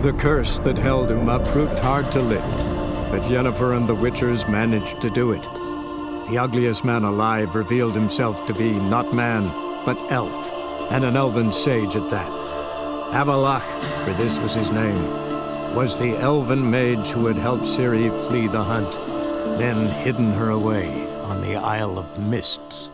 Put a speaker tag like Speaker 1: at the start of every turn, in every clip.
Speaker 1: The curse that held Uma proved hard to lift, but Yennefer and the Witchers managed to do it. The ugliest man alive revealed himself to be not man, but elf, and an elven sage at that. Avalach, for this was his name, was the elven mage who had helped Ciri flee the hunt, then hidden her away on the Isle of Mists.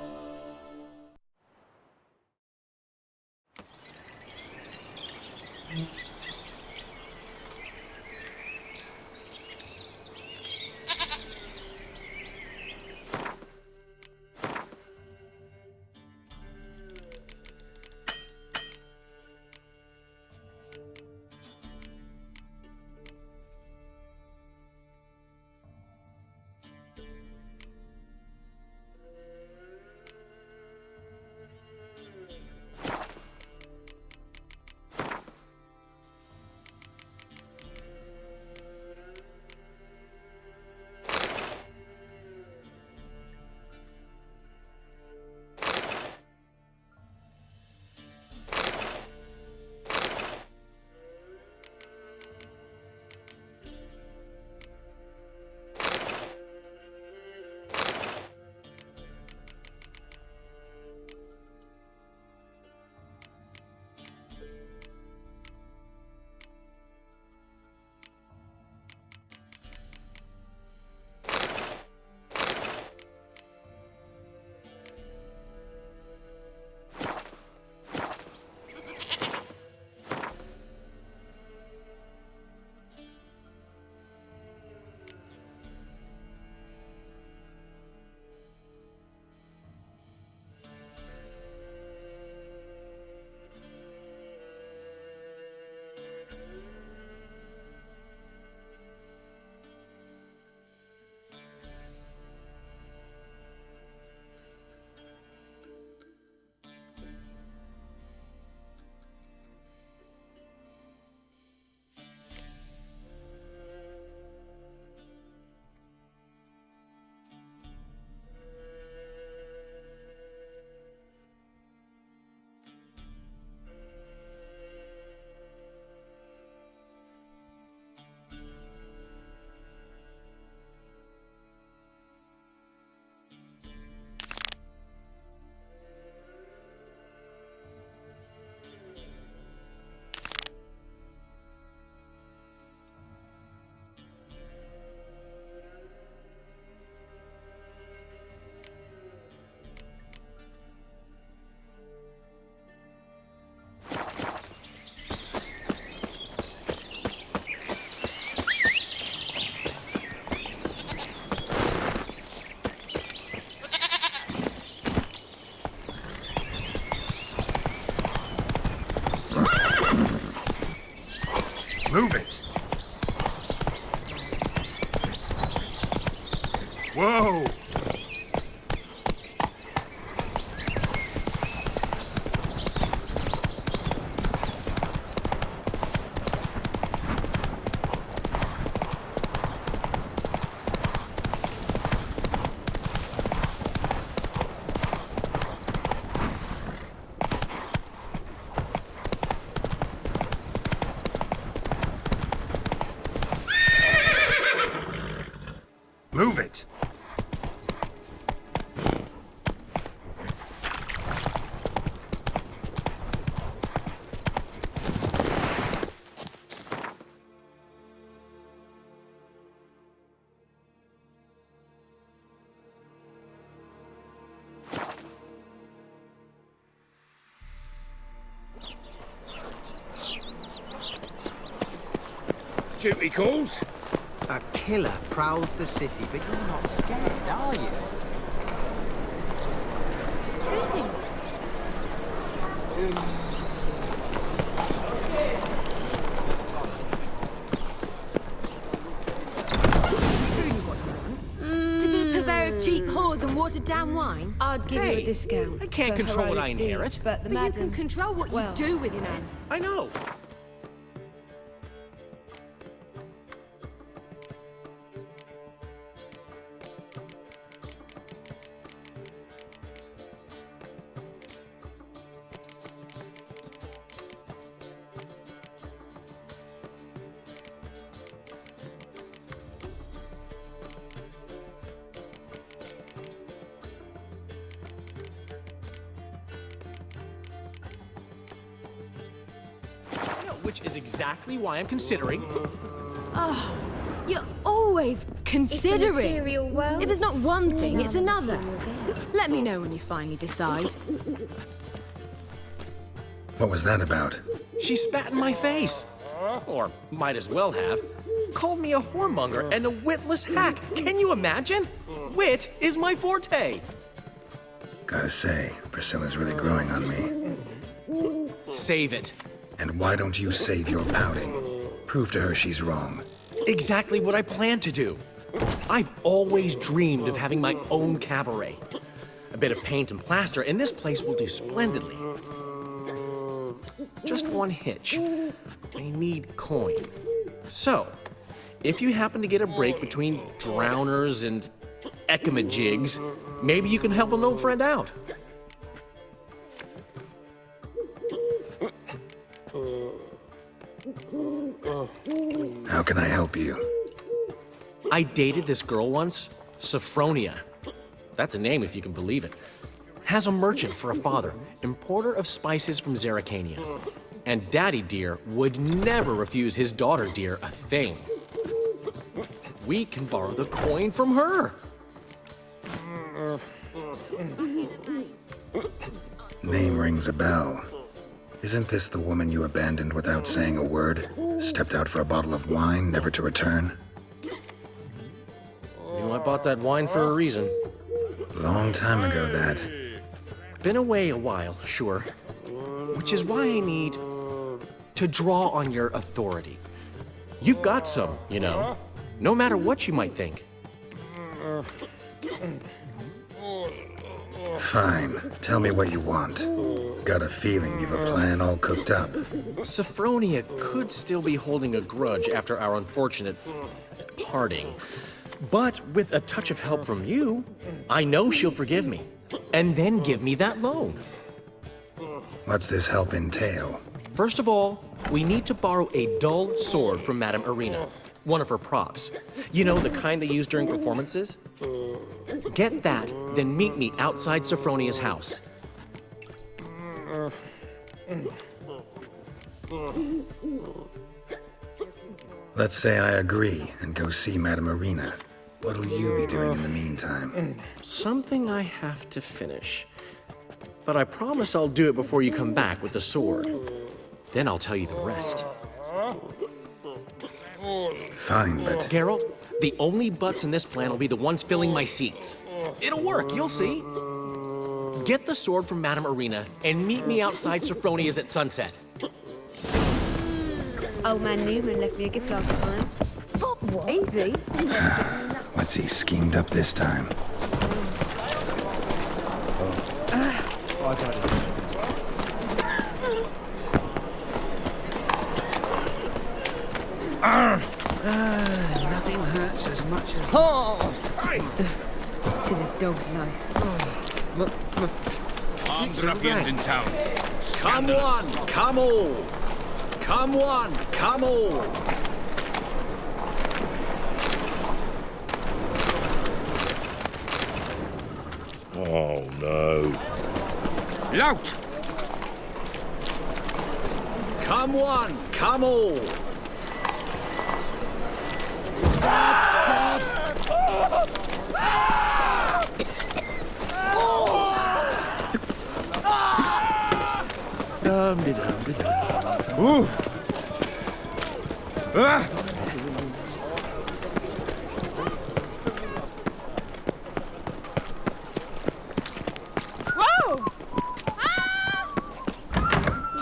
Speaker 2: Move it! Whoa! Move it! Duty calls?
Speaker 3: A killer prowls the city, but you're not scared, are you?
Speaker 4: Greetings. To be purveyor of cheap whores and watered-down wine?
Speaker 5: I'd give you a discount.
Speaker 2: I can't
Speaker 5: for
Speaker 2: control what I
Speaker 5: heroic deeds,
Speaker 2: inherit.
Speaker 5: But the
Speaker 4: But you
Speaker 5: madam...
Speaker 4: can control what
Speaker 5: well,
Speaker 4: you do with
Speaker 5: you know.
Speaker 4: it.
Speaker 2: I know.
Speaker 5: which is exactly why I'm considering.
Speaker 4: You're always considering.
Speaker 6: material world.
Speaker 4: If it's not one thing, it's another.
Speaker 6: Material world.
Speaker 4: Let me know when you finally decide.
Speaker 2: What was that about?
Speaker 5: She spat in my face. Or might as well have. Called me a whoremonger and a witless hack. Can you imagine? Wit is my forte.
Speaker 2: Gotta say, Priscilla's really growing on me.
Speaker 5: Save it.
Speaker 2: And why don't you save your pouting? Prove to her she's wrong.
Speaker 5: Exactly what I plan to do. I've always dreamed of having my own cabaret. A bit of paint and plaster, and this place will do splendidly. Just one hitch. I need coin. So, if you happen to get a break between drowners and ekamajigs, maybe you can help an old friend out.
Speaker 2: How can I help you?
Speaker 5: I dated this girl once, Sophronia. That's a name if you can believe it. Has a merchant for a father, importer of spices from Zerrikania. And Daddy Dear would never refuse his daughter Dear a thing. We can borrow the coin from her.
Speaker 2: Name rings a bell. Isn't this the woman you abandoned without saying a word? Stepped out for a bottle of wine, never to return?
Speaker 5: You know, I bought that wine for a reason.
Speaker 2: Long time ago, that.
Speaker 5: Been away a while, sure. Which is why I need to draw on your authority. You've got some, you know, no matter what you might think.
Speaker 2: Fine. Tell me what you want. Got a feeling you've a plan all cooked up.
Speaker 5: Sophronia could still be holding a grudge after our unfortunate parting. But with a touch of help from you, I know she'll forgive me. And then give me that loan.
Speaker 2: What's this help entail?
Speaker 5: First of all, we need to borrow a dull sword from Madame Arena, one of her props. You know, the kind they use during performances? Get that, then meet me outside Sophronia's house.
Speaker 2: Let's say I agree and go see Madame Arena. What'll you be doing in the meantime?
Speaker 5: Something I have to finish. But I promise I'll do it before you come back with the sword. Then I'll tell you the rest.
Speaker 2: Fine, but
Speaker 5: Geralt, the only butts in this plan will be the ones filling my seats. It'll work, you'll see. Get the sword from Madame Arena and meet me outside Sophronia's at sunset.
Speaker 7: Old man Newman left me a gift last time. What? Easy.
Speaker 2: what's he schemed up this time?
Speaker 3: Nothing hurts as much as...
Speaker 7: Tis a dog's life.
Speaker 8: Armed ruffians in town.
Speaker 9: Come one, come all. Come one, come all.
Speaker 8: Oh no. Lout!
Speaker 9: Come one, come all.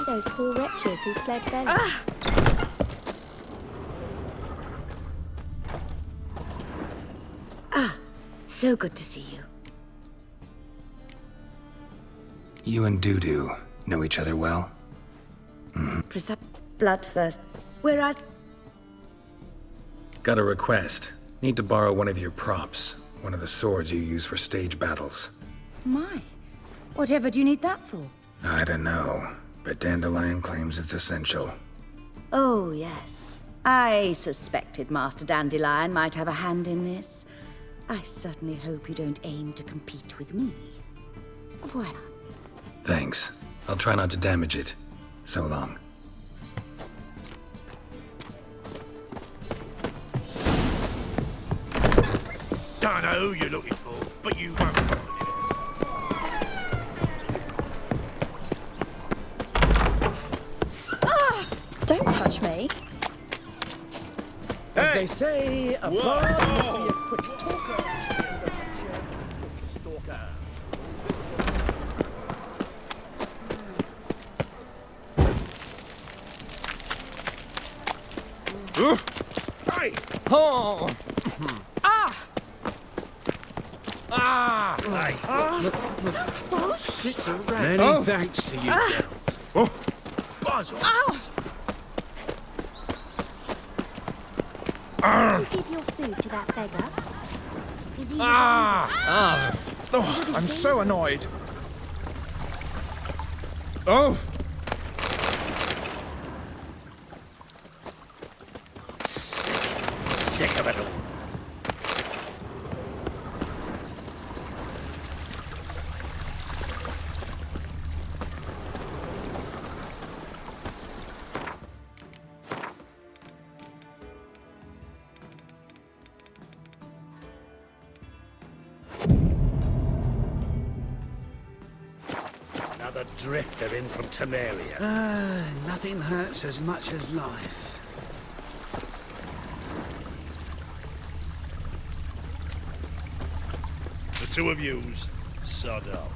Speaker 6: Those poor wretches who fled Bella.
Speaker 7: So good to see you.
Speaker 2: You and Dudu know each other well?
Speaker 7: Bloodthirst. Whereas...
Speaker 2: Got a request. Need to borrow one of your props. One of the swords you use for stage battles.
Speaker 7: My. Whatever do you need that for?
Speaker 2: I don't know, but Dandelion claims it's essential.
Speaker 7: Oh, yes. I suspected Master Dandelion might have a hand in this. I certainly hope you don't aim to compete with me. Voilà.
Speaker 2: Thanks. I'll try not to damage it. So long.
Speaker 8: know who you're looking for, but you won't find it.
Speaker 6: Don't touch me.
Speaker 5: As they say, a bard must be a quick talker.
Speaker 8: Hey!
Speaker 5: Oh! It's a rat.
Speaker 8: Many thanks to you. Oh, buzz off.
Speaker 6: Did you give your food to that beggar? Is he
Speaker 9: Oh, I'm so annoyed. Oh!
Speaker 8: Sick of it all. Another drifter in from Temeria.
Speaker 10: Nothing hurts as much as life.
Speaker 8: The two of yous, sod off.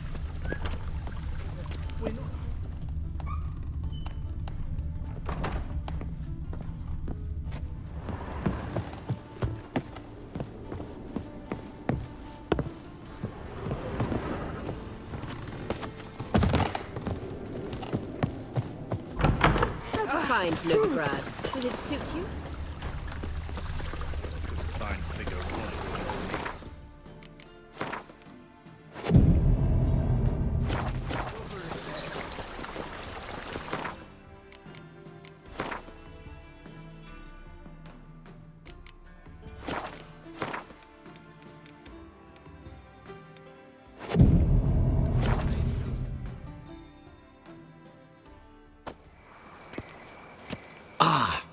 Speaker 4: Fine, Novigrad. Does it suit you?
Speaker 8: Fine figure of woman.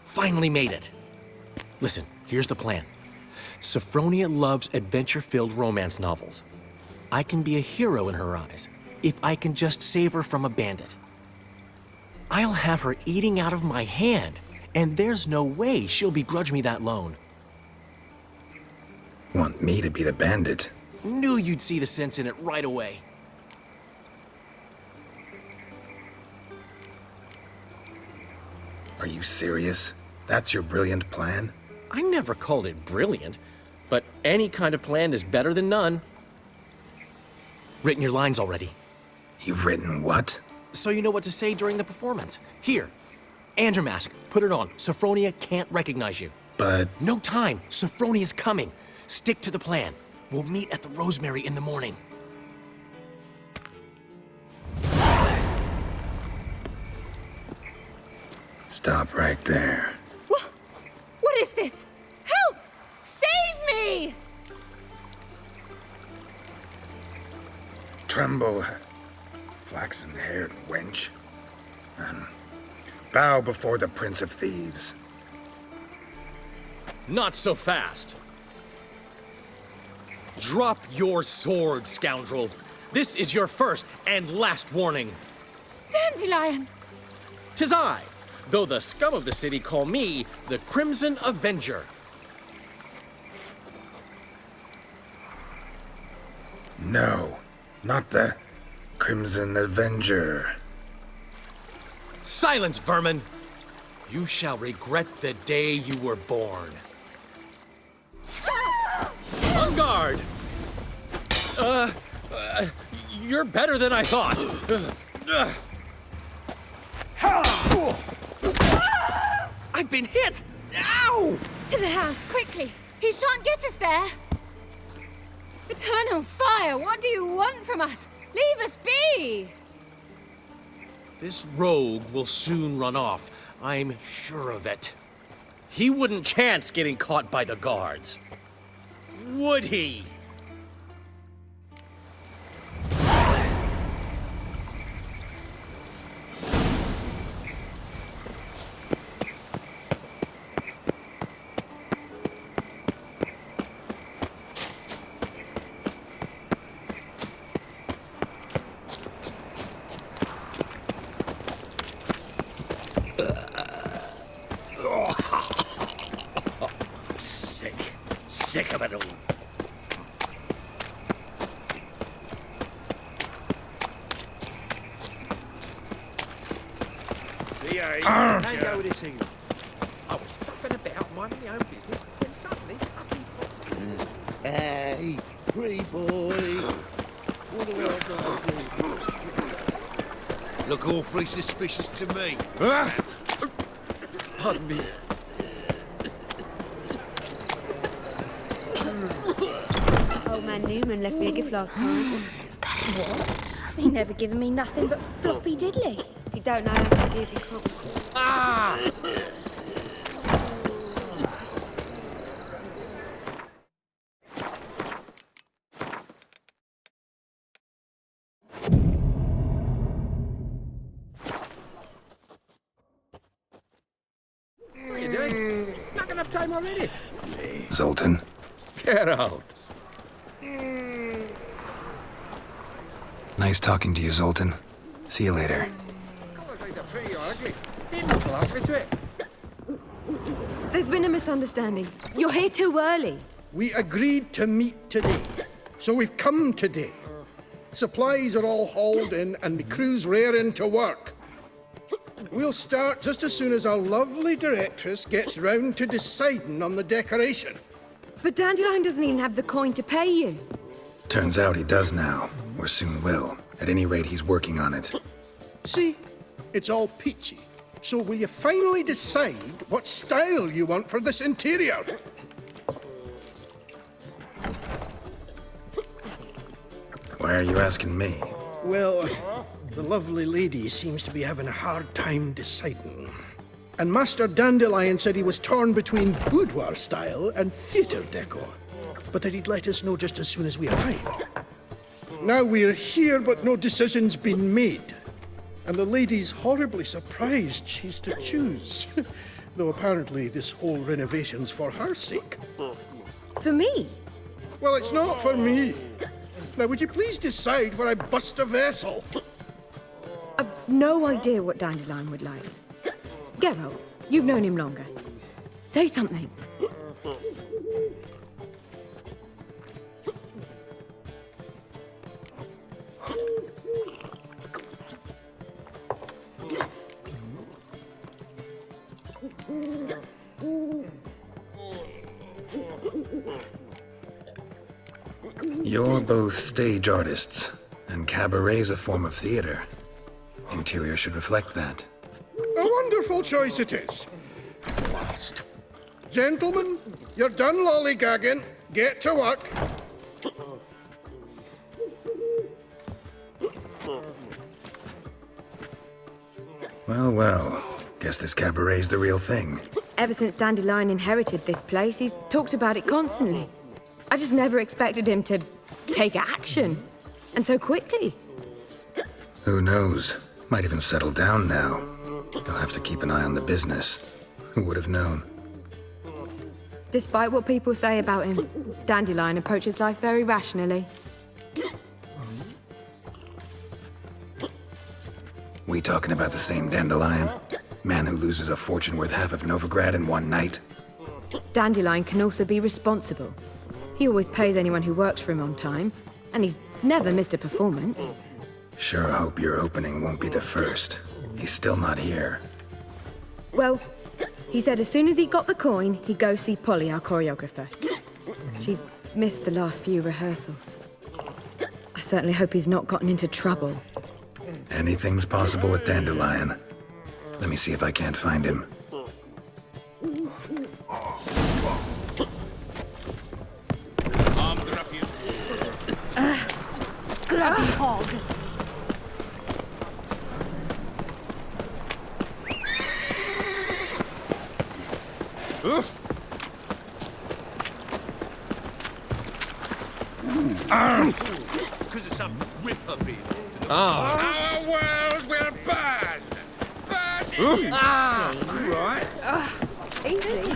Speaker 5: Finally made it. Listen, here's the plan. Sophronia loves adventure-filled romance novels. I can be a hero in her eyes if I can just save her from a bandit. I'll have her eating out of my hand, and there's no way she'll begrudge me that loan.
Speaker 2: Want me to be the bandit?
Speaker 5: Knew you'd see the sense in it right away.
Speaker 2: Are you serious? That's your brilliant plan?
Speaker 5: I never called it brilliant, but any kind of plan is better than none. Written your lines already.
Speaker 2: You've written what?
Speaker 5: So you know what to say during the performance. Here, Andromask, put it on. Sophronia can't recognize you.
Speaker 2: But...
Speaker 5: No time. Sophronia's coming. Stick to the plan. We'll meet at the Rosemary in the morning.
Speaker 2: Stop right there.
Speaker 4: What is this? Help! Save me!
Speaker 2: Tremble, flaxen-haired wench. Bow before the Prince of Thieves.
Speaker 5: Not so fast. Drop your sword, scoundrel. This is your first and last warning.
Speaker 4: Dandelion!
Speaker 5: 'Tis I, though the scum of the city call me the Crimson Avenger.
Speaker 2: No, not the Crimson Avenger.
Speaker 5: Silence, vermin! You shall regret the day you were born. On guard! You're better than I thought. I've been hit! Ow!
Speaker 4: To the house, quickly! He shan't get us there! Eternal fire, what do you want from us? Leave us be!
Speaker 5: This rogue will soon run off. I'm sure of it. He wouldn't chance getting caught by the guards. Would he?
Speaker 9: of it all.
Speaker 3: Hang go with this thing. I was fucking about minding my own business, when suddenly up he pops.
Speaker 9: Hey, free boy. What the hell do I do? Look awfully suspicious to me.
Speaker 3: Pardon me.
Speaker 4: Old man Newman left me a gift last time.
Speaker 6: He never given me nothing but floppy diddly.
Speaker 4: If you don't know how to give, you can't.
Speaker 3: What are you doing? Not enough time already.
Speaker 2: Zoltan,
Speaker 9: Get out.
Speaker 2: nice talking to you, Zoltan. See you later.
Speaker 3: Colours either pretty or ugly. There's no philosophy to it.
Speaker 4: There's been a misunderstanding. You're here too early.
Speaker 11: We agreed to meet today, so we've come today. Supplies are all hauled in and the crew's raring to work. We'll start just as soon as our lovely directress gets round to deciding on the decoration.
Speaker 4: But Dandelion doesn't even have the coin to pay you.
Speaker 2: Turns out he does now, or soon will. At any rate, he's working on it.
Speaker 11: See, it's all peachy. So will you finally decide what style you want for this interior?
Speaker 2: Why are you asking me?
Speaker 11: Well, the lovely lady seems to be having a hard time deciding. And Master Dandelion said he was torn between boudoir style and theatre decor, but that he'd let us know just as soon as we arrived. Now we're here, but no decision's been made. And the lady's horribly surprised she's to choose. Though apparently this whole renovation's for her sake.
Speaker 4: For me?
Speaker 11: Well, it's not for me. Now, would you please decide where I bust a vessel?
Speaker 4: I've no idea what Dandelion would like. Geralt, you've known him longer. Say something.
Speaker 2: You're both stage artists, and cabaret's a form of theater. Interior should reflect that.
Speaker 11: A wonderful choice it is. At last. Gentlemen, you're done lollygagging. Get to work.
Speaker 2: Well, well. Guess this cabaret's the real thing.
Speaker 4: Ever since Dandelion inherited this place, he's talked about it constantly. I just never expected him to take action. And so quickly.
Speaker 2: Who knows? Might even settle down now. You'll have to keep an eye on the business. Who would have known?
Speaker 4: Despite what people say about him, Dandelion approaches life very rationally.
Speaker 2: We talking about the same Dandelion? Man who loses a fortune worth half of Novigrad in one night?
Speaker 4: Dandelion can also be responsible. He always pays anyone who works for him on time, and he's never missed a performance.
Speaker 2: Sure hope your opening won't be the first. He's still not here.
Speaker 4: Well, he said as soon as he got the coin, he'd go see Polly, our choreographer. She's missed the last few rehearsals. I certainly hope he's not gotten into trouble.
Speaker 2: Anything's possible with Dandelion. Let me see if I can't find him.
Speaker 6: Scrubby hog.
Speaker 9: Because of some rip-up here.
Speaker 8: Our worlds will burn! Burn!
Speaker 9: Right.
Speaker 6: Easy.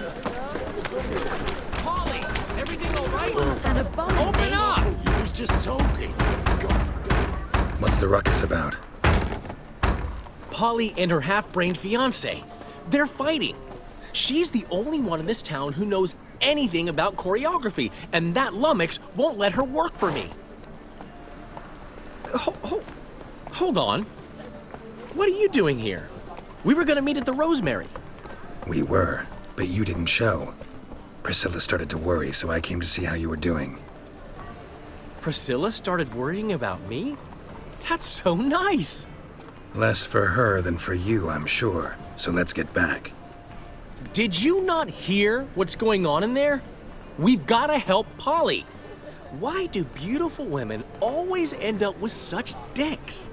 Speaker 5: Polly, everything all right?
Speaker 6: An abomination.
Speaker 5: Open up!
Speaker 9: He was just talking.
Speaker 2: What's the ruckus about?
Speaker 5: Polly and her half-brained fiancé. They're fighting. She's the only one in this town who knows anything about choreography, and that lummox won't let her work for me. Hold on. What are you doing here? We were gonna meet at the Rosemary.
Speaker 2: We were, but you didn't show. Priscilla started to worry, so I came to see how you were doing.
Speaker 5: Priscilla started worrying about me? That's so nice.
Speaker 2: Less for her than for you, I'm sure. So let's get back.
Speaker 5: Did you not hear what's going on in there? We've gotta help Polly. Why do beautiful women always end up with such dicks?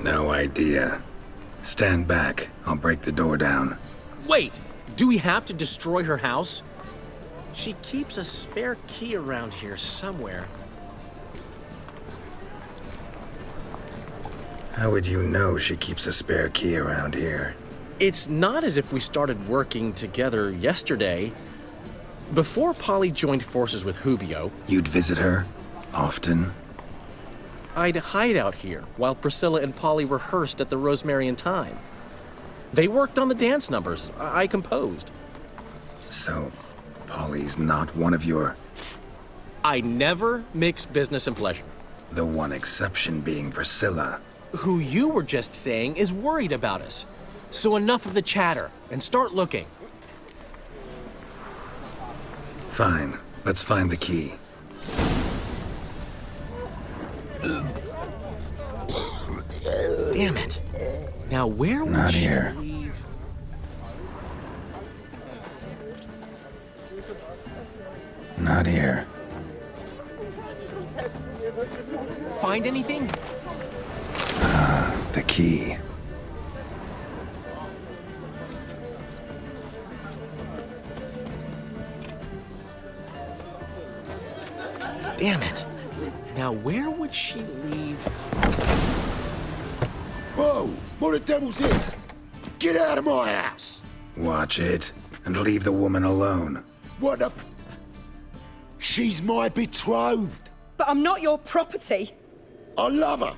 Speaker 2: No idea. Stand back. I'll break the door down.
Speaker 5: Wait, do we have to destroy her house? She keeps a spare key around here somewhere.
Speaker 2: How would you know she keeps a spare key around here?
Speaker 5: It's not as if we started working together yesterday. Before Polly joined forces with Hubio,
Speaker 2: You'd visit her? Often?
Speaker 5: I'd hide out here while Priscilla and Polly rehearsed at the Rosemary and Thyme. They worked on the dance numbers I composed.
Speaker 2: So, Polly's not one of your...
Speaker 5: I never mix business and pleasure.
Speaker 2: The one exception being Priscilla.
Speaker 5: Who you were just saying is worried about us. So enough of the chatter and start looking.
Speaker 2: Fine. Let's find the key.
Speaker 5: Damn it. Now where would
Speaker 2: Not
Speaker 5: she
Speaker 2: here.
Speaker 5: leave?
Speaker 2: Not here.
Speaker 5: Find anything?
Speaker 2: The key.
Speaker 5: Damn it. Now where would she leave?
Speaker 9: Whoa! What the devil's this? Get out of my house!
Speaker 2: Watch it, and leave the woman alone.
Speaker 9: What the... She's my betrothed.
Speaker 4: But I'm not your property.
Speaker 9: I love her.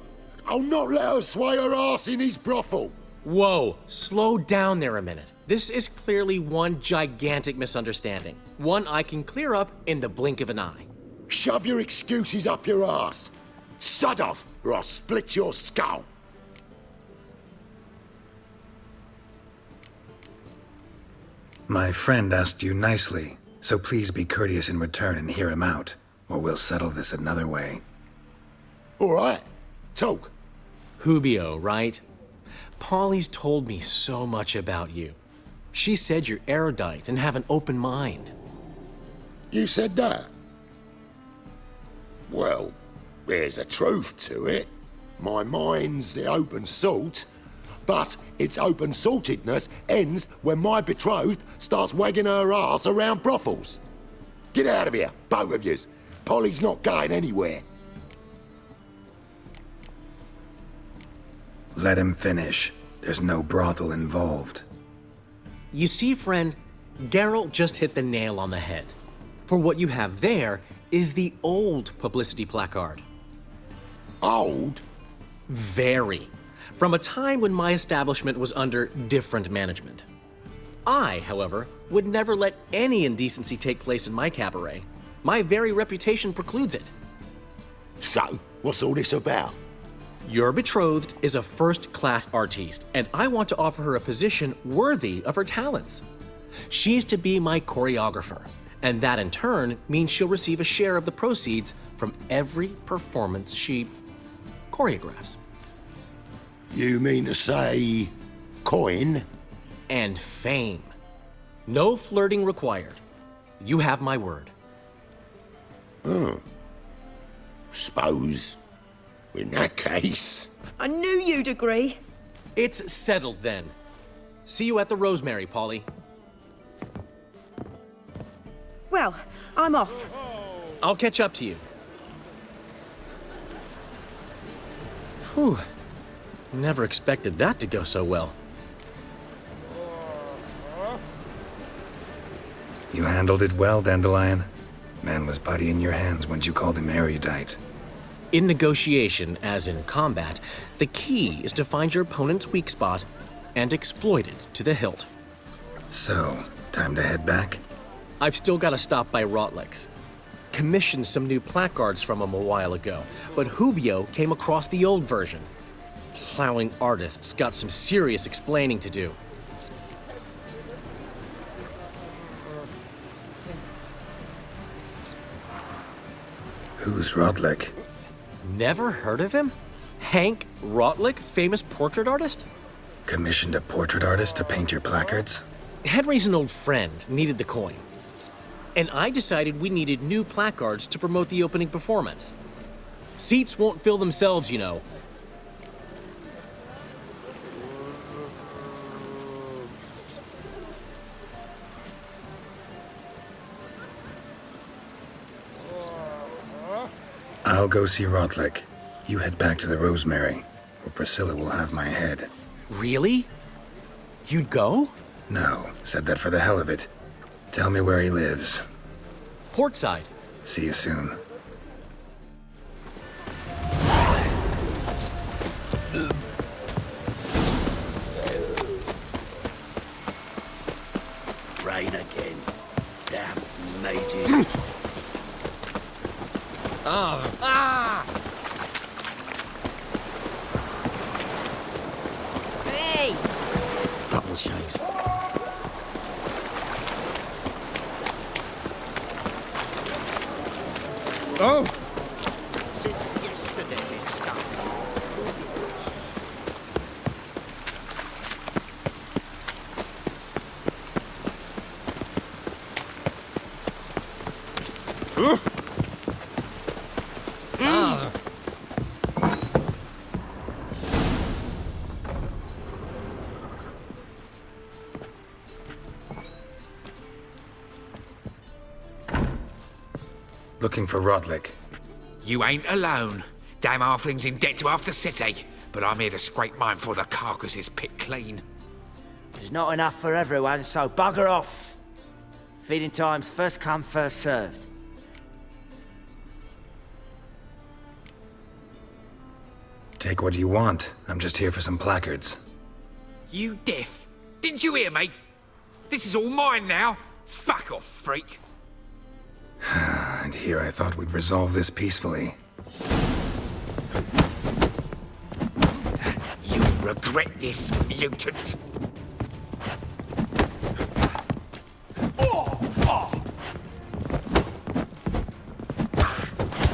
Speaker 9: I'll not let her sway her ass in his brothel.
Speaker 5: Whoa, slow down there a minute. This is clearly one gigantic misunderstanding. One I can clear up in the blink of an eye.
Speaker 9: Shove your excuses up your ass. Sod off, or I'll split your skull.
Speaker 2: My friend asked you nicely, so please be courteous in return and hear him out, or we'll settle this another way.
Speaker 9: All right, talk.
Speaker 5: Hubio, right? Polly's told me so much about you. She said you're erudite and have an open mind.
Speaker 9: You said that? Well, there's a truth to it. My mind's the open salt, but its open saltedness ends when my betrothed starts wagging her ass around brothels. Get out of here, both of yous. Polly's not going anywhere.
Speaker 2: Let him finish. There's no brothel involved.
Speaker 5: You see, friend, Geralt just hit the nail on the head. For what you have there is the old publicity placard.
Speaker 9: Old?
Speaker 5: Very. From a time when my establishment was under different management. I, however, would never let any indecency take place in my cabaret. My very reputation precludes it.
Speaker 9: So, what's all this about?
Speaker 5: Your betrothed is a first-class artiste, and I want to offer her a position worthy of her talents. She's to be my choreographer, and that in turn means she'll receive a share of the proceeds from every performance she choreographs.
Speaker 9: You mean to say... coin?
Speaker 5: And fame. No flirting required. You have my word.
Speaker 9: Suppose... in that case...
Speaker 4: I knew you'd agree.
Speaker 5: It's settled then. See you at the Rosemary, Polly.
Speaker 4: Well, I'm off.
Speaker 5: I'll catch up to you. Whew. Never expected that to go so well.
Speaker 2: You handled it well, Dandelion. Man was body in your hands once you called him erudite.
Speaker 5: In negotiation, as in combat, the key is to find your opponent's weak spot and exploit it to the hilt.
Speaker 2: So, time to head back?
Speaker 5: I've still got to stop by Rotlick's. Commissioned some new placards from him a while ago, but Hubio came across the old version. Plowing artists got some serious explaining to do.
Speaker 2: Who's Rotlick?
Speaker 5: Never heard of him? Hank Rotlick, famous portrait artist?
Speaker 2: Commissioned a portrait artist to paint your placards?
Speaker 5: Henry's an old friend, needed the coin. And I decided we needed new placards to promote the opening performance. Seats won't fill themselves, you know.
Speaker 2: I'll go see Rotlick. You head back to the Rosemary, where Priscilla will have my head.
Speaker 5: Really? You'd go?
Speaker 2: No, said that for the hell of it. Tell me where he lives.
Speaker 5: Portside.
Speaker 2: See you soon.
Speaker 10: Rain again. Damn mages.
Speaker 3: Hey!
Speaker 9: Double chase.
Speaker 11: Oh!
Speaker 3: Since yesterday it started.
Speaker 2: Looking for Rotlick.
Speaker 8: You ain't alone. Damn halfling's in debt to half the city, but I'm here to scrape mine before the carcass is picked clean.
Speaker 12: There's not enough for everyone, so bugger off. Feeding time's first come, first served.
Speaker 2: Take what you want. I'm just here for some placards.
Speaker 8: You deaf? Didn't you hear me? This is all mine now. Fuck off, freak.
Speaker 2: And here I thought we'd resolve this peacefully.
Speaker 8: You'll regret this, mutant.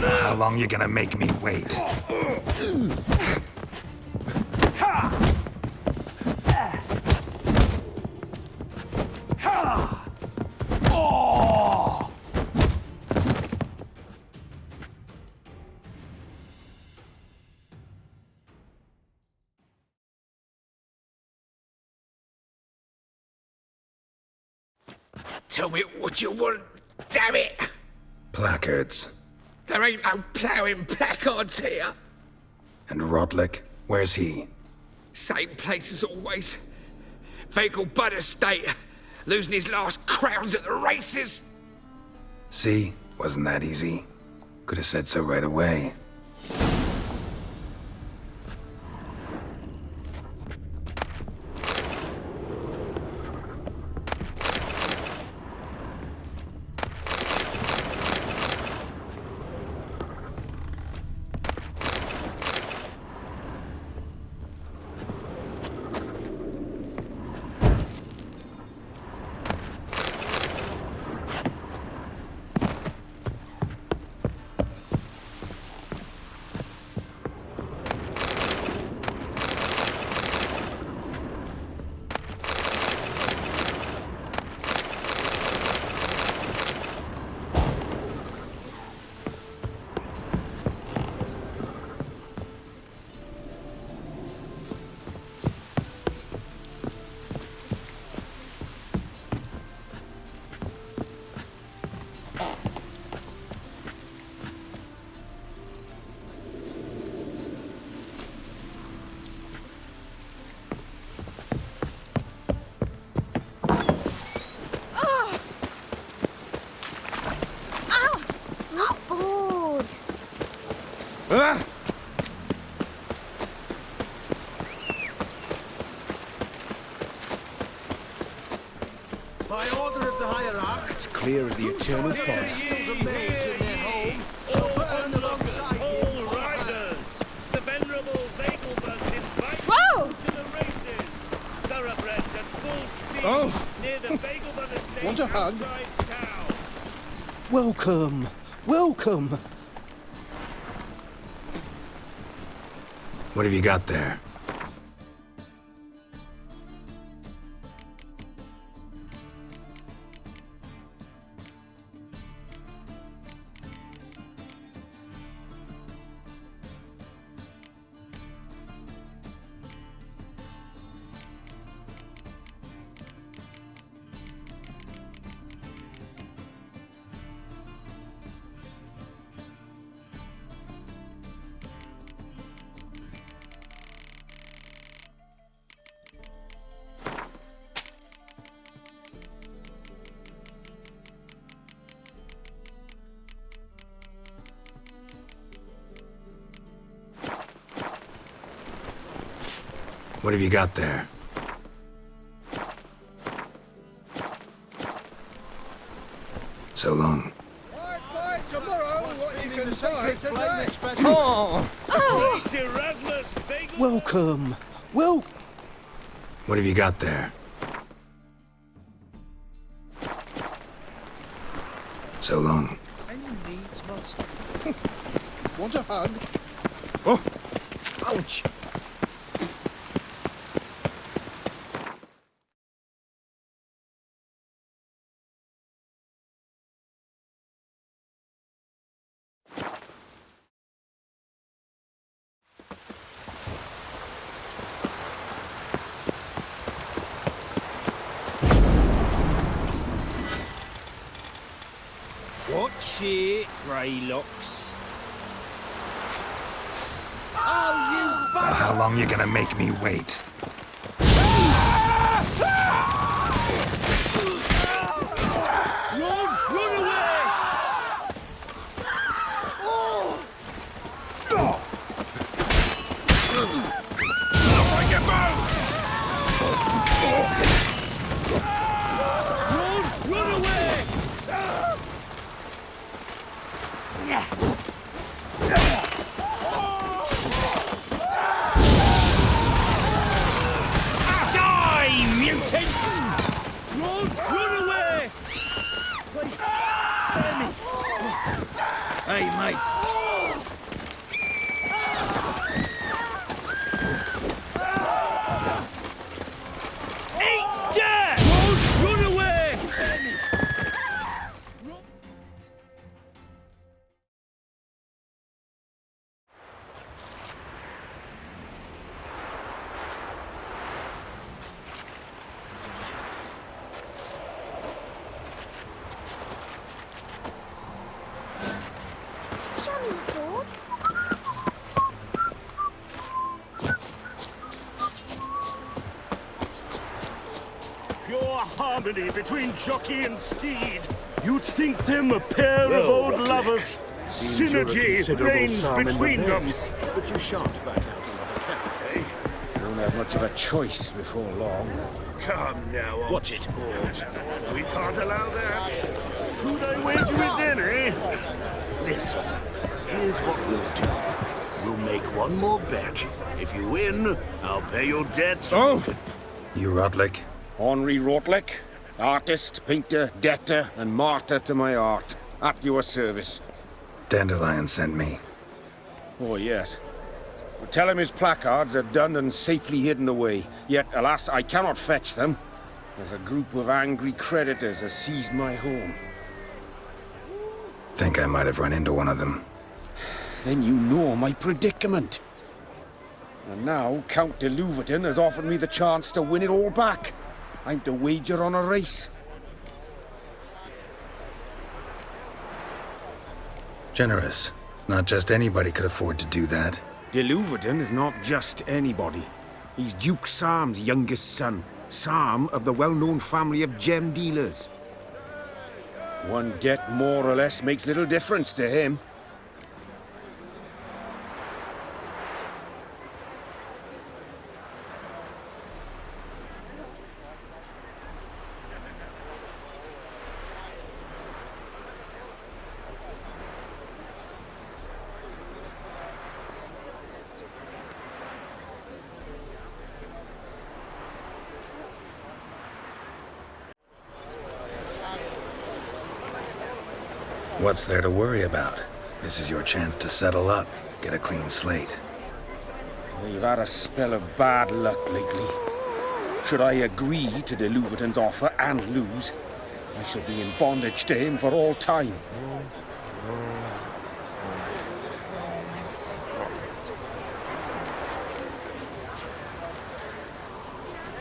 Speaker 2: How long you gonna make me wait?
Speaker 8: Tell me what you want, damn it!
Speaker 2: Placards.
Speaker 8: There ain't no ploughing placards here.
Speaker 2: And Rotlick? Where's he?
Speaker 8: Same place as always. Vehicle Bud Estate. Losing his last crowns at the races.
Speaker 2: See? Wasn't that easy? Could have said so right away.
Speaker 3: By order of the Hierarch,
Speaker 10: as clear as the eternal forest.
Speaker 13: The venerable Vegelbuds invite
Speaker 4: Whoa!
Speaker 13: you to the races. Thoroughbreds at full speed near the Vegelbud estate
Speaker 11: Want a hug?
Speaker 13: outside town.
Speaker 11: Welcome. Welcome.
Speaker 2: What have you got there? What have you got there? So long.
Speaker 13: Erasmus Vegel.
Speaker 11: Welcome. Well,
Speaker 2: What have you got there? So long.
Speaker 11: want a hug?
Speaker 10: Oh! Ouch! Watch it, Greylocks.
Speaker 2: How long you gonna make me wait?
Speaker 13: Run! Run away! Run! Run away!
Speaker 10: Die, mutants!
Speaker 13: Run! Run away!
Speaker 10: Please, spare me!
Speaker 11: Hey, mate.
Speaker 13: Eat dirt! Run! Run away!
Speaker 6: Show me your sword.
Speaker 10: Pure harmony between jockey and steed. You'd think them a pair of old lovers. Synergy reigns between them.
Speaker 3: But you shan't back out another cat, eh?
Speaker 10: Don't have much of a choice before long.
Speaker 3: Come now, old
Speaker 10: Watch it.
Speaker 3: sport.
Speaker 10: We can't allow that. Who'd I wager with then, eh?
Speaker 3: Listen, here's what we'll do. We'll make one more bet. If you win, I'll pay your debts.
Speaker 10: Oh?
Speaker 2: You Rotlick?
Speaker 10: Henri Rotlick, artist, painter, debtor, and martyr to my art. At your service.
Speaker 2: Dandelion sent me.
Speaker 10: Oh, yes. But tell him his placards are done and safely hidden away. Yet, alas, I cannot fetch them, as a group of angry creditors has seized my home.
Speaker 2: Think I might have run into one of them.
Speaker 10: Then you know my predicament. And now Count de Louverton has offered me the chance to win it all back. I'm to wager on a race.
Speaker 2: Generous. Not just anybody could afford to do that.
Speaker 10: De Louverton is not just anybody. He's Duke Sam's youngest son. Sam of the well-known family of gem dealers. One debt more or less makes little difference to him.
Speaker 2: What's there to worry about? This is your chance to settle up, get a clean slate.
Speaker 10: We've had a spell of bad luck lately. Should I agree to de Louverton's offer and lose, I shall be in bondage to him for all time.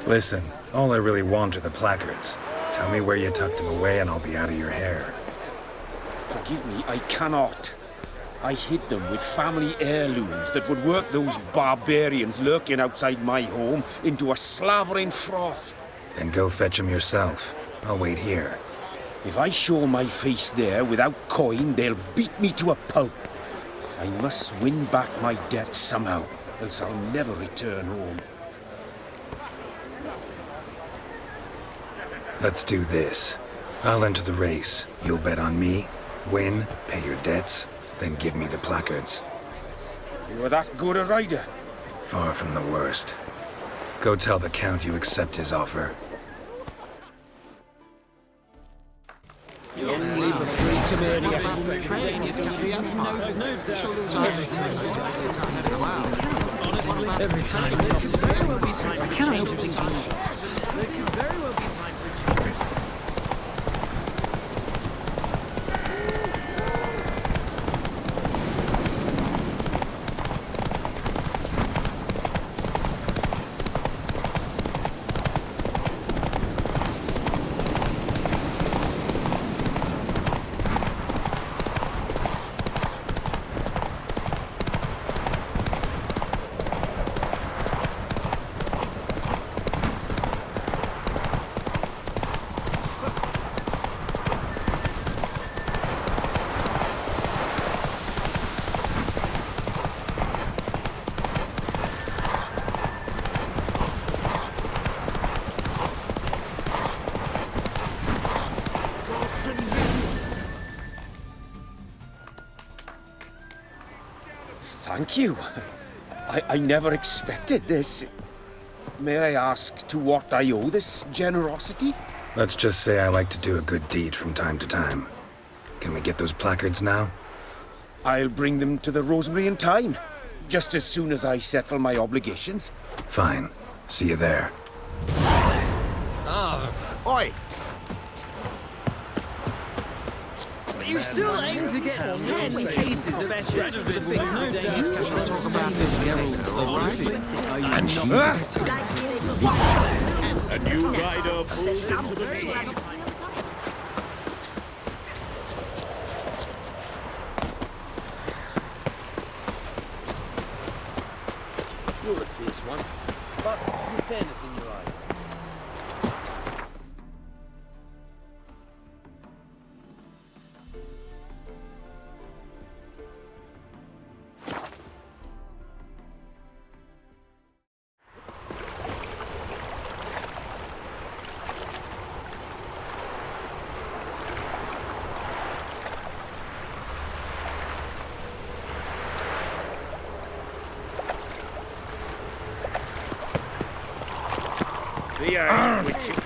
Speaker 2: Listen, all I really want are the placards. Tell me where you tucked them away and I'll be out of your hair.
Speaker 10: Forgive me, I cannot. I hid them with family heirlooms that would work those barbarians lurking outside my home into a slavering froth.
Speaker 2: Then go fetch them yourself. I'll wait here.
Speaker 10: If I show my face there without coin, they'll beat me to a pulp. I must win back my debt somehow, else I'll never return home.
Speaker 2: Let's do this. I'll enter the race. You'll bet on me, win, pay your debts, then give me the placards.
Speaker 10: You are that good a rider?
Speaker 2: Far from the worst. Go tell the Count you accept his offer.
Speaker 13: Every time this. I cannot help thinking. There could very well be time for a change.
Speaker 10: Thank you. I never expected this. May I ask to what I owe this generosity?
Speaker 2: Let's just say I like to do a good deed from time to time. Can we get those placards now?
Speaker 10: I'll bring them to the Rosemary in time, just as soon as I settle my obligations.
Speaker 2: Fine. See you there.
Speaker 3: Oi!
Speaker 13: You still aim to get 10 cases of Essex for the
Speaker 3: We'll talk about this later, all right?
Speaker 13: A new rider pulls into the lead.
Speaker 3: You're the fierce one, but with fairness in your eyes.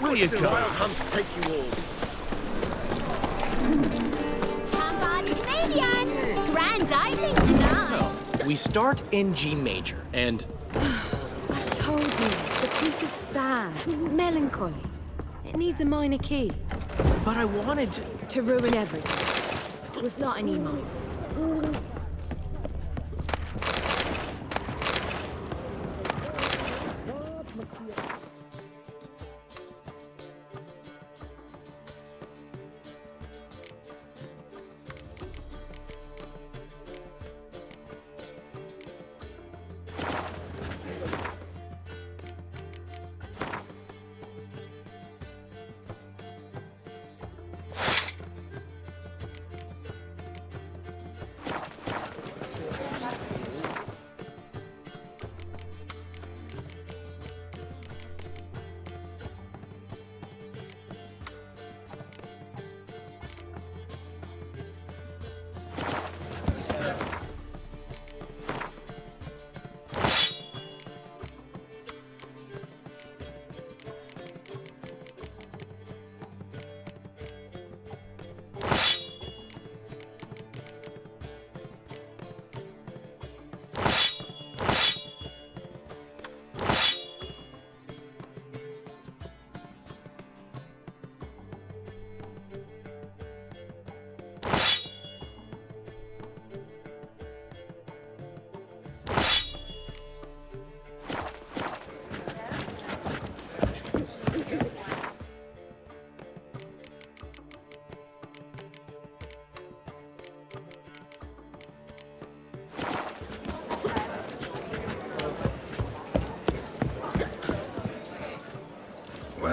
Speaker 3: Will you go? Wild hunts take you all.
Speaker 6: Cambodian! Grand opening tonight!
Speaker 5: We start in G major, and
Speaker 4: I've told you, the piece is sad, melancholy. It needs a minor key.
Speaker 5: but I wanted
Speaker 4: To ruin everything. We'll start in E minor.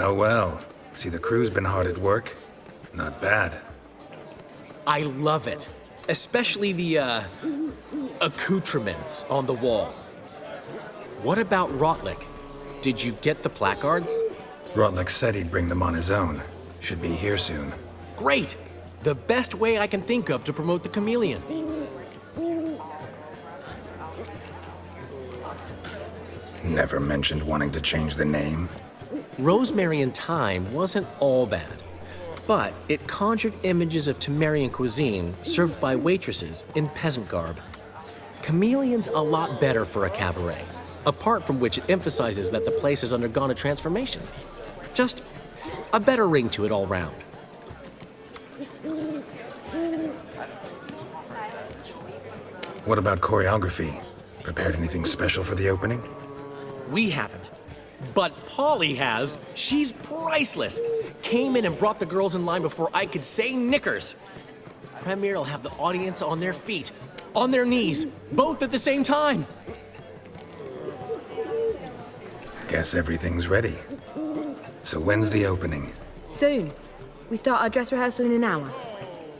Speaker 2: Well, well. See, the crew's been hard at work. Not bad.
Speaker 5: I love it. Especially the, accoutrements on the wall. What about Rotlick? Did you get the placards?
Speaker 2: Rotlick said he'd bring them on his own. Should be here soon.
Speaker 5: Great! The best way I can think of to promote the Chameleon.
Speaker 2: Never mentioned wanting to change the name.
Speaker 5: Rosemary in Thyme wasn't all bad, but it conjured images of Temerian cuisine served by waitresses in peasant garb. Chameleon's a lot better for a cabaret, apart from which it emphasizes that the place has undergone a transformation. Just a better ring to it all round.
Speaker 2: What about choreography? Prepared anything special for the opening?
Speaker 5: We haven't. But Polly has. She's priceless. Came in and brought the girls in line before I could say knickers. Premiere will have the audience on their feet, on their knees, both at the same time.
Speaker 2: Guess everything's ready. So when's the opening?
Speaker 4: Soon. We start our dress rehearsal in an hour.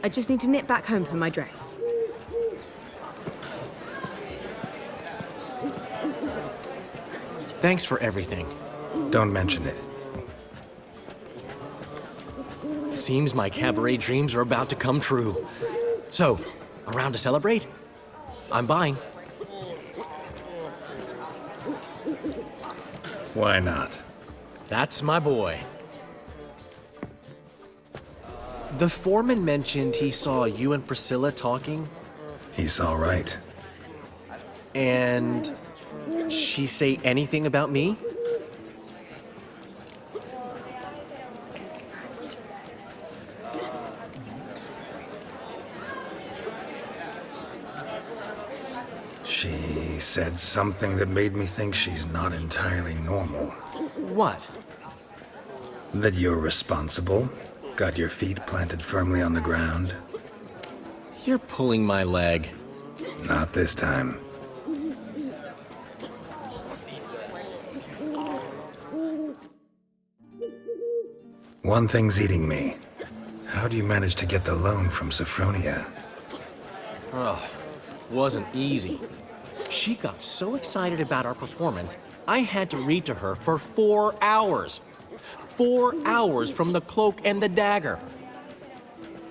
Speaker 4: I just need to nip back home for my dress.
Speaker 5: Thanks for everything.
Speaker 2: Don't mention it.
Speaker 5: Seems my cabaret dreams are about to come true. So, around to celebrate? I'm buying.
Speaker 2: Why not?
Speaker 5: That's my boy. The foreman mentioned he saw you and Priscilla talking.
Speaker 2: He's all right.
Speaker 5: And she say anything about me?
Speaker 2: She said something that made me think she's not entirely normal.
Speaker 5: What?
Speaker 2: That you're responsible, got your feet planted firmly on the ground.
Speaker 5: You're pulling my leg.
Speaker 2: Not this time. One thing's eating me. How do you manage to get the loan from Sophronia?
Speaker 5: Oh, wasn't easy. She got so excited about our performance, I had to read to her for 4 hours. 4 hours from The Cloak and the Dagger.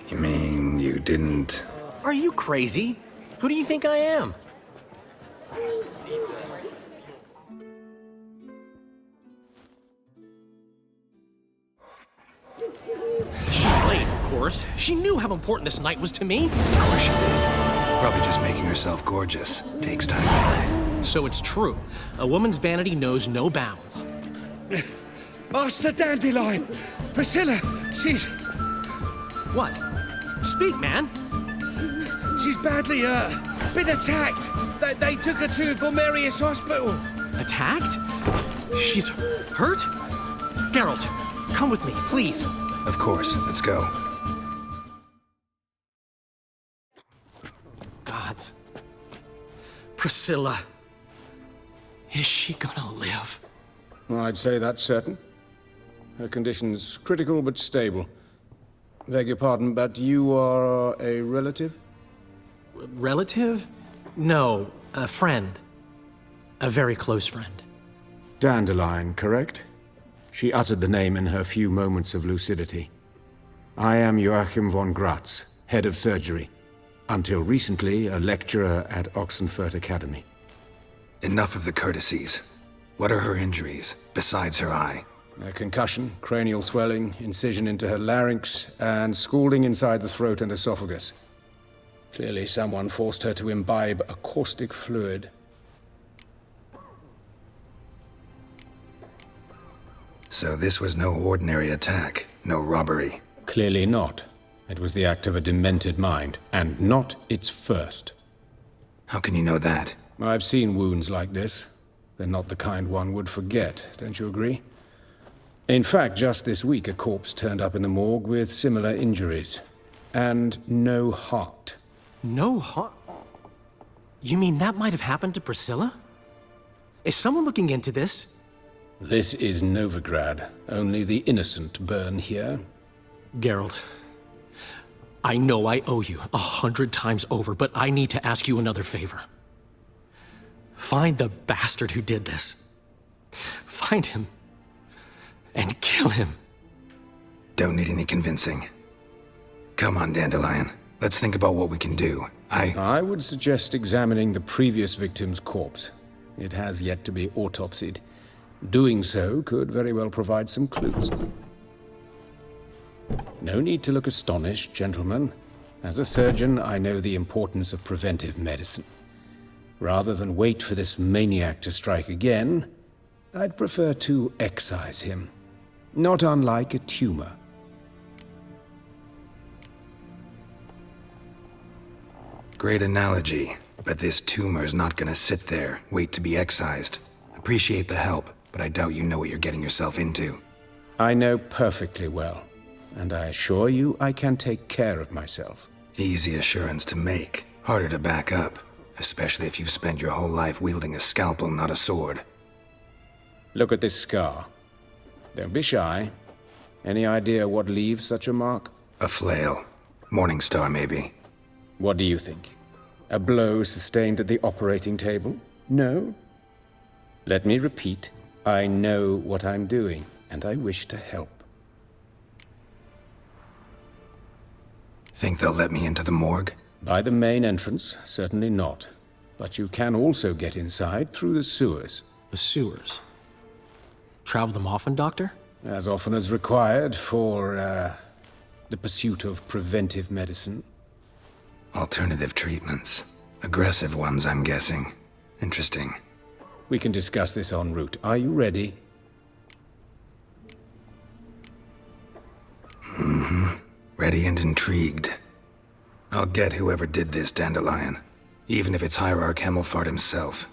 Speaker 2: You mean you didn't...
Speaker 5: Are you crazy? Who do you think I am? She's late, of course. She knew how important this night was to me.
Speaker 2: Of course she did. Probably just making herself gorgeous. Takes time.
Speaker 5: So it's true. A woman's vanity knows no bounds.
Speaker 8: Master Dandelion! Priscilla, she's...
Speaker 5: What? Speak, man.
Speaker 8: She's badly, been attacked. They took her to Vulmerius Hospital.
Speaker 5: Attacked? She's hurt? Geralt, come with me, please.
Speaker 2: Of course. Let's go.
Speaker 5: Gods. Priscilla. Is she gonna live?
Speaker 10: I'd say that's certain. Her condition's critical but stable. Beg your pardon, but you are a relative?
Speaker 5: Relative? No, a friend. A very close friend.
Speaker 10: Dandelion, correct? She uttered the name in her few moments of lucidity. I am Joachim von Gratz, head of surgery. Until recently, a lecturer at Oxenfurt Academy.
Speaker 2: Enough of the courtesies. What are her injuries, besides her eye?
Speaker 10: A concussion, cranial swelling, incision into her larynx, and scalding inside the throat and esophagus. Clearly someone forced her to imbibe a caustic fluid.
Speaker 2: So this was no ordinary attack, no robbery.
Speaker 10: Clearly not. It was the act of a demented mind, and not its first.
Speaker 2: How can you know that?
Speaker 10: I've seen wounds like this. They're not the kind one would forget, don't you agree? In fact, just this week, a corpse turned up in the morgue with similar injuries. And no heart.
Speaker 5: No heart? You mean that might have happened to Priscilla? Is someone looking into this?
Speaker 10: This is Novigrad. Only the innocent burn here.
Speaker 5: Geralt, I know I owe you 100 times over, but I need to ask you another favor. Find the bastard who did this. Find him and kill him.
Speaker 2: Don't need any convincing. Come on, Dandelion. Let's think about what we can do.
Speaker 10: I would suggest examining the previous victim's corpse. It has yet to be autopsied. Doing so could very well provide some clues. No need to look astonished, gentlemen. As a surgeon, I know the importance of preventive medicine. Rather than wait for this maniac to strike again, I'd prefer to excise him. Not unlike a tumor.
Speaker 2: Great analogy, but this tumor's not gonna sit there, wait to be excised. Appreciate the help, but I doubt you know what you're getting yourself into.
Speaker 10: I know perfectly well, and I assure you I can take care of myself.
Speaker 2: Easy assurance to make, harder to back up, especially if you've spent your whole life wielding a scalpel, not a sword.
Speaker 10: Look at this scar. Don't be shy. Any idea what leaves such a mark?
Speaker 2: A flail. Morningstar, maybe.
Speaker 10: What do you think? A blow sustained at the operating table? No? Let me repeat. I know what I'm doing, and I wish to help.
Speaker 2: Think they'll let me into the morgue?
Speaker 10: By the main entrance, certainly not. But you can also get inside through the sewers.
Speaker 5: The sewers? Travel them often, Doctor?
Speaker 10: As often as required for, the pursuit of preventive medicine.
Speaker 2: Alternative treatments. Aggressive ones, I'm guessing. Interesting.
Speaker 10: We can discuss this en route. Are you ready?
Speaker 2: Mm-hmm. Ready and intrigued. I'll get whoever did this, Dandelion. Even if it's Hierarch Hemelfart himself.